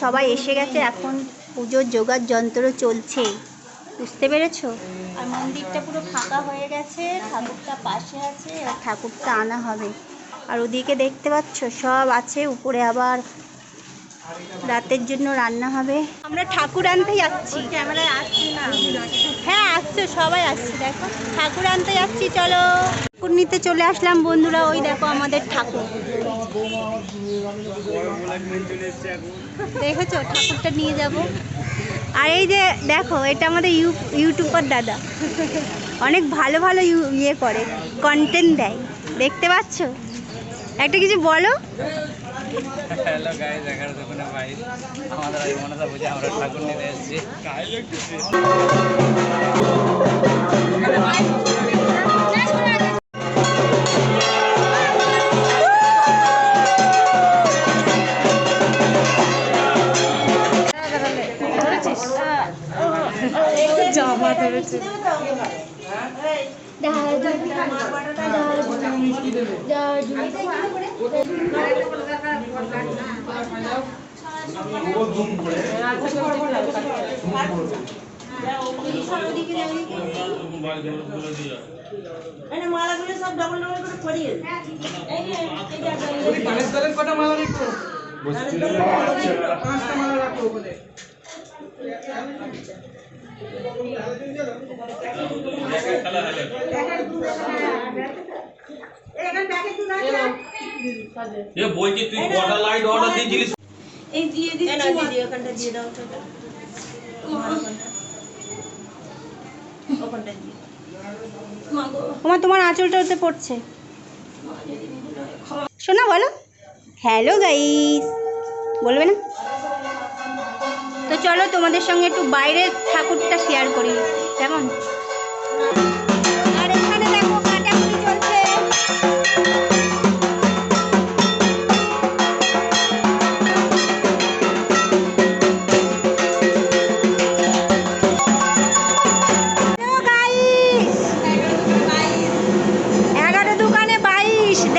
সবাই এসে গেছে, এখন পুজোর জোগাড় যন্ত্র চলছে, বুঝতে পেরেছো? আর মন্দিরটা পুরো ফাঁকা হয়ে গেছে, ঠাকুরটা পাশে আছে, আর ঠাকুরটা আনা হবে। আর ওদিকে দেখতে পাচ্ছ সব আছে, উপরে আবার রাতের জন্য রান্না হবে। আমরা ঠাকুর আনতে যাচ্ছি, ক্যামেরায় আসছি না। হ্যাঁ আসছে, সবাই আসছে, দেখো ঠাকুর আনতে যাচ্ছি, চলো। ঠাকুর নিতে চলে আসলাম বন্ধুরা, ওই দেখো আমাদের ঠাকুর, দেখেছো? ঠাকুরটা নিয়ে যাব। আর এই যে দেখো, এটা আমাদের ইউটিউবার দাদা, অনেক ভালো ভালো ইয়ে করে, কন্টেন্ট দেয়, দেখতে পাচ্ছ? একটা কিছু বলো। হ্যালো গাইস, 11:22 আমাদের আজ মনসা পূজা, আমরা ঠাকুর নিতে এসেছি। জামা ধরেছে। মালাগুলো সব ডবল ডবল করে পরিয়ে কটা মালা রাখো, পাঁচটা মালা রাখো ওখানে। বলছি তুই কটা লাইট অর্ডার দিয়েছিলিস? এই দিয়ে দিচ্ছি, দিদি ওখানটা দিয়ে দাও, ওখানটা দিয়ে। ওমা তোমার আঁচলটা ওতে পড়ছে, শোনা বলো। হ্যালো গাইস, বলবে না? তো চলো তোমাদের সঙ্গে একটু বাইরের ঠাকুরটা শেয়ার করি, কেমন? আর এখানে দেখো কাটাকুটি চলছে।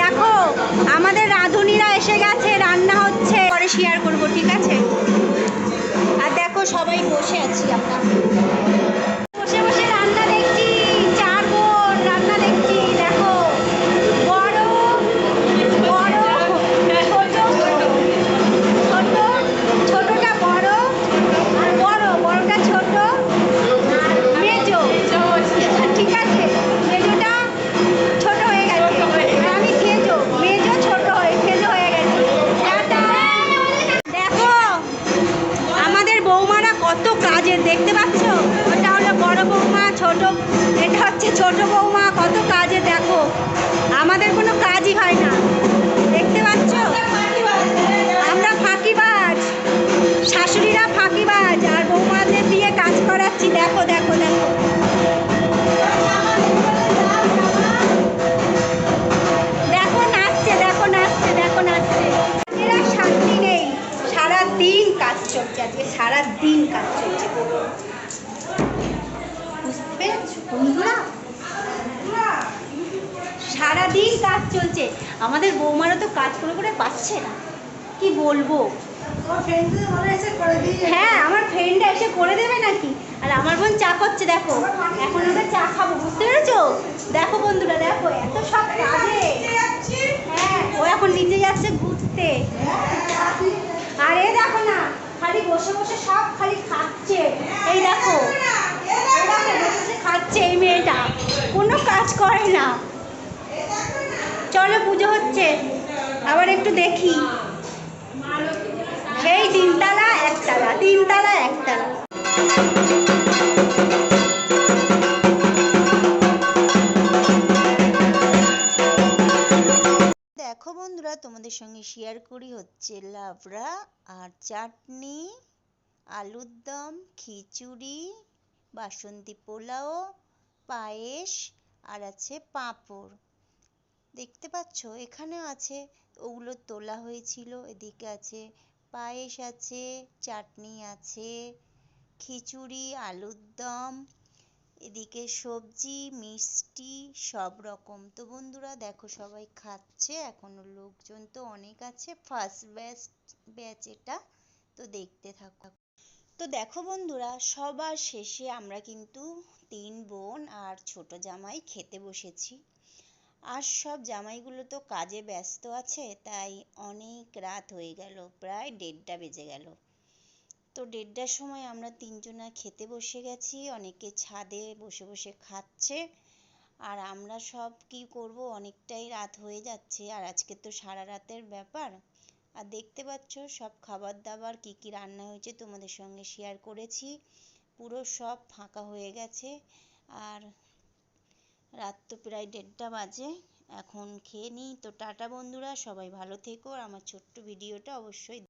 দেখো আমাদের রাঁধুনিরা এসে গেছে, রান্না হচ্ছে, পরে শেয়ার করবো, ঠিক আছে? আর দেখো সবাই বসে আছি, আমরা বসে বসে রান্না দেখছি, 4 বোন রান্না দেখছি, দেখো বড় বড় ছোটটা বড়, আর বড়টা ছোট, আর মেজো, ঠিক আছে? মেজোটা ছোট হয়ে গেছে, আমি মেজো ছোট হয়ে গেছে। দেখো আমাদের বৌমারা কত কাজের, দেখতে পাচ্ছ? ওটা হলো বড় বৌমা, এটা হচ্ছে ছোট বৌমা, কত কাজে। দেখো আমাদের কোনো কাজই হয় না, দেখতে পাচ্ছ? আমরা ফাঁকিবাজ, শাশুড়িরা ফাঁকিবাজ, আর বৌমাদের দিয়ে কাজ করাচ্ছি। দেখো দেখো দেখো, দেখো নাচছে, দেখো নাচছে, দেখো নাচছে। এরা শান্তি নেই, সারাদিন কাজ চলছে, আজকে সারাদিন কাজ চলছে, বুঝতে পেরেছো বন্ধুরা? সারাদিন কাজ চলছে, আমাদের বৌমারা তো কাজ করে করে পাচ্ছে না, কি বলবো। হ্যাঁ আমার ফ্রেন্ডরা এসে করে দেবে নাকি? আর আমার বোন চা করছে, দেখো এখন আমরা চা খাবো, বুঝতে পেরেছো? দেখো বন্ধুরা, দেখো এত সব কাজে। হ্যাঁ ও এখন নিচে যাচ্ছে ঘুরতে, আর এ দেখো না খালি বসে বসে সব খালি খাচ্ছে, এই দেখো বসে বসে খাচ্ছে, এই মেয়েটা কোনো কাজ করে না। চলো পুজো হচ্ছে, আবার একটু দেখি। সেই 3 তলা 1 তলা, 3 তলা 1 তলা। দেখো বন্ধুরা, তোমাদের সঙ্গে শেয়ার করি হচ্ছে লাবড়া আর চাটনি, আলুর দম, খিচুড়ি, বাসন্তী পোলাও, পায়েস, আর আছে পাঁপড়। দেখতে পাচ্ছ এখানে আছে, ওগুলো তোলা হয়েছিল। এদিকে আছে পায়েস, আছে চাটনি, আছে খিচুড়ি, আলুর দম, এদিকে সবজি, মিষ্টি, সব রকম। তো বন্ধুরা দেখো সবাই খাচ্ছে, এখনো লোকজন তো অনেক আছে, ফার্স্ট ব্যাচ এটা। তো দেখতে থাকো। তো দেখো বন্ধুরা, সবার শেষে আমরা কিন্তু 3 বোন আর ছোট জামাই খেতে বসেছি। আর সব জামাইগুলো তো কাজে ব্যস্ত আছে, তাই অনেক রাত হয়ে গেল, প্রায় 1:30টা বেজে গেল। তো 1:30টার সময় আমরা 3জনা খেতে বসে গেছি, অনেকে ছাদে বসে বসে খাচ্ছে। আর আমরা সব কি করব, অনেকটাই রাত হয়ে যাচ্ছে, আর আজকে তো সারা রাতের ব্যাপার। আর দেখতে পাচ্ছ সব খাবার দাবার কি কি রান্না হয়েছে তোমাদের সঙ্গে শেয়ার করেছি। পুরো সব ফাঁকা হয়ে গেছে। আর রাত তো প্রায় 1:30টা বাজে, এখন খেয়ে নিই। তো টাটা বন্ধুরা, সবাই ভালো থেকো, আর আমার ছোট্ট ভিডিওটা অবশ্যই